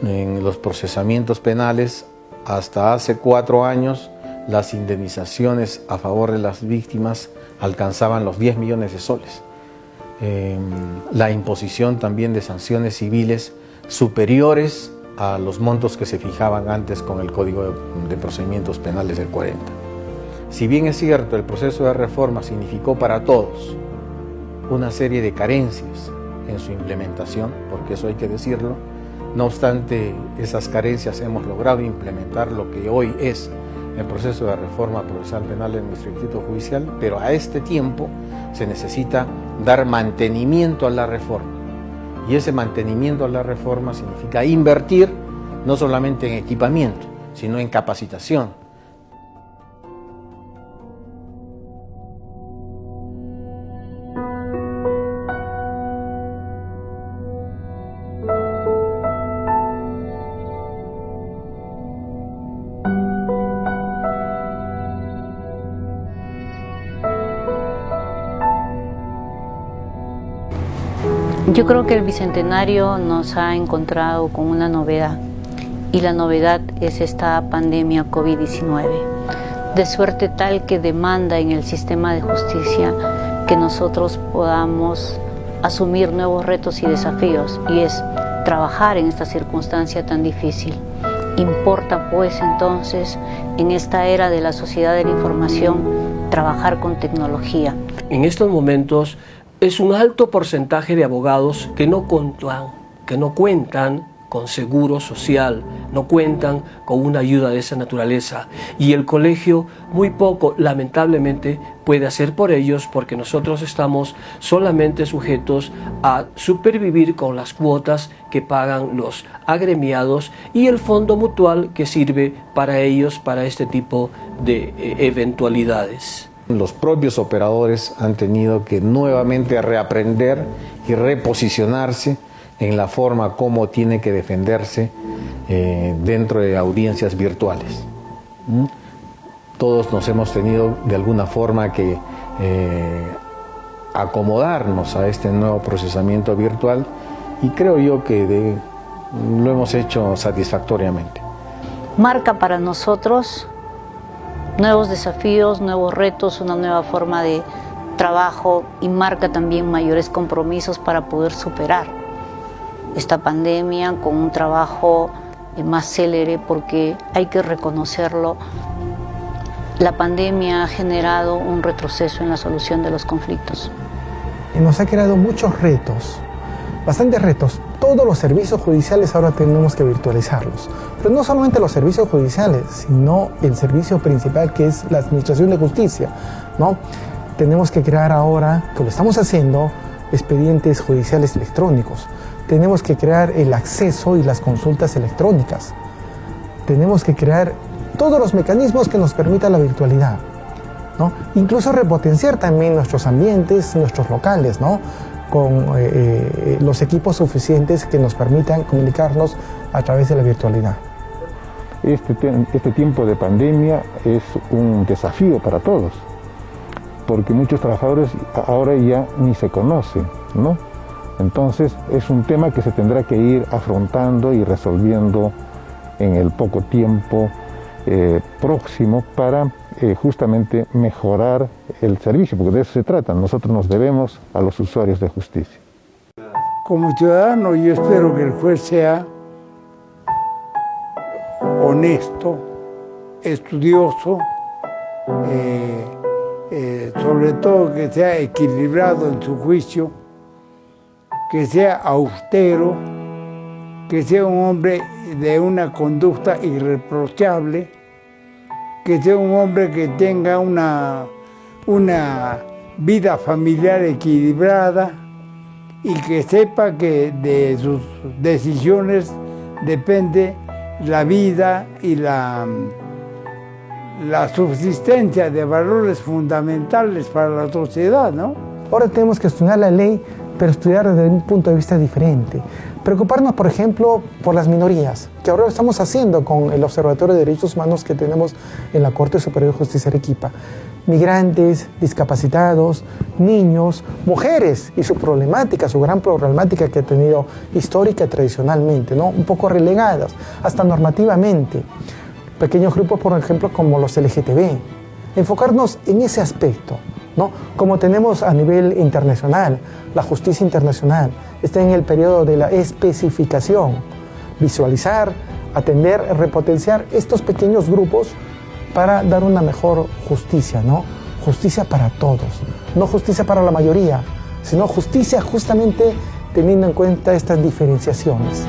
[SPEAKER 21] En los procesamientos penales, hasta hace 4 años, las indemnizaciones a favor de las víctimas alcanzaban los 10 millones de soles. La imposición también de sanciones civiles superiores a los montos que se fijaban antes con el Código de Procedimientos Penales del 40. Si bien es cierto, el proceso de reforma significó para todos una serie de carencias en su implementación, porque eso hay que decirlo, no obstante esas carencias hemos logrado implementar lo que hoy es el proceso de reforma procesal penal en nuestro Distrito Judicial, pero a este tiempo se necesita dar mantenimiento a la reforma. Y ese mantenimiento a la reforma significa invertir no solamente en equipamiento, sino en capacitación.
[SPEAKER 8] Yo creo que el Bicentenario nos ha encontrado con una novedad, y la novedad es esta pandemia COVID-19, de suerte tal que demanda en el sistema de justicia que nosotros podamos asumir nuevos retos y desafíos, y es trabajar en esta circunstancia tan difícil. Importa pues entonces, en esta era de la sociedad de la información, trabajar con tecnología.
[SPEAKER 15] En estos momentos es un alto porcentaje de abogados que no cuentan con seguro social, no cuentan con una ayuda de esa naturaleza, y el colegio muy poco, lamentablemente, puede hacer por ellos, porque nosotros estamos solamente sujetos a supervivir con las cuotas que pagan los agremiados y el fondo mutual que sirve para ellos, para este tipo de eventualidades.
[SPEAKER 21] Los propios operadores han tenido que nuevamente reaprender y reposicionarse en la forma como tiene que defenderse dentro de audiencias virtuales. Todos nos hemos tenido de alguna forma que acomodarnos a este nuevo procesamiento virtual, y creo yo que lo hemos hecho satisfactoriamente.
[SPEAKER 8] Marca para nosotros nuevos desafíos, nuevos retos, una nueva forma de trabajo, y marca también mayores compromisos para poder superar esta pandemia con un trabajo más célere, porque hay que reconocerlo, la pandemia ha generado un retroceso en la solución de los conflictos.
[SPEAKER 13] Y nos ha creado muchos retos, bastantes retos. Todos los servicios judiciales ahora tenemos que virtualizarlos. Pero no solamente los servicios judiciales, sino el servicio principal, que es la administración de justicia, ¿no? Tenemos que crear ahora, que lo estamos haciendo, expedientes judiciales electrónicos. Tenemos que crear el acceso y las consultas electrónicas. Tenemos que crear todos los mecanismos que nos permitan la virtualidad, ¿no? Incluso repotenciar también nuestros ambientes, nuestros locales, ¿no? Con los equipos suficientes que nos permitan comunicarnos a través de la virtualidad.
[SPEAKER 12] Este tiempo de pandemia es un desafío para todos, porque muchos trabajadores ahora ya ni se conocen, ¿no? Entonces es un tema que se tendrá que ir afrontando y resolviendo en el poco tiempo próximo para justamente mejorar el servicio, porque de eso se trata. Nosotros nos debemos a los usuarios de justicia.
[SPEAKER 2] Como ciudadano, yo espero que el juez sea honesto, estudioso, sobre todo que sea equilibrado en su juicio, que sea austero, que sea un hombre de una conducta irreprochable, que sea un hombre que tenga una vida familiar equilibrada y que sepa que de sus decisiones depende la vida y la subsistencia de valores fundamentales para la sociedad, ¿no?
[SPEAKER 13] Ahora tenemos que estudiar la ley, pero estudiar desde un punto de vista diferente. Preocuparnos, por ejemplo, por las minorías, que ahora lo estamos haciendo con el Observatorio de Derechos Humanos que tenemos en la Corte Superior de Justicia de Arequipa. Migrantes, discapacitados, niños, mujeres y su problemática, su gran problemática que ha tenido histórica y tradicionalmente, ¿no? Un poco relegadas, hasta normativamente. Pequeños grupos, por ejemplo, como los LGTB. Enfocarnos en ese aspecto, ¿no? Como tenemos a nivel internacional, la justicia internacional está en el periodo de la especificación. Visualizar, atender, repotenciar estos pequeños grupos para dar una mejor justicia, ¿no? Justicia para todos, no justicia para la mayoría, sino justicia justamente teniendo en cuenta estas diferenciaciones.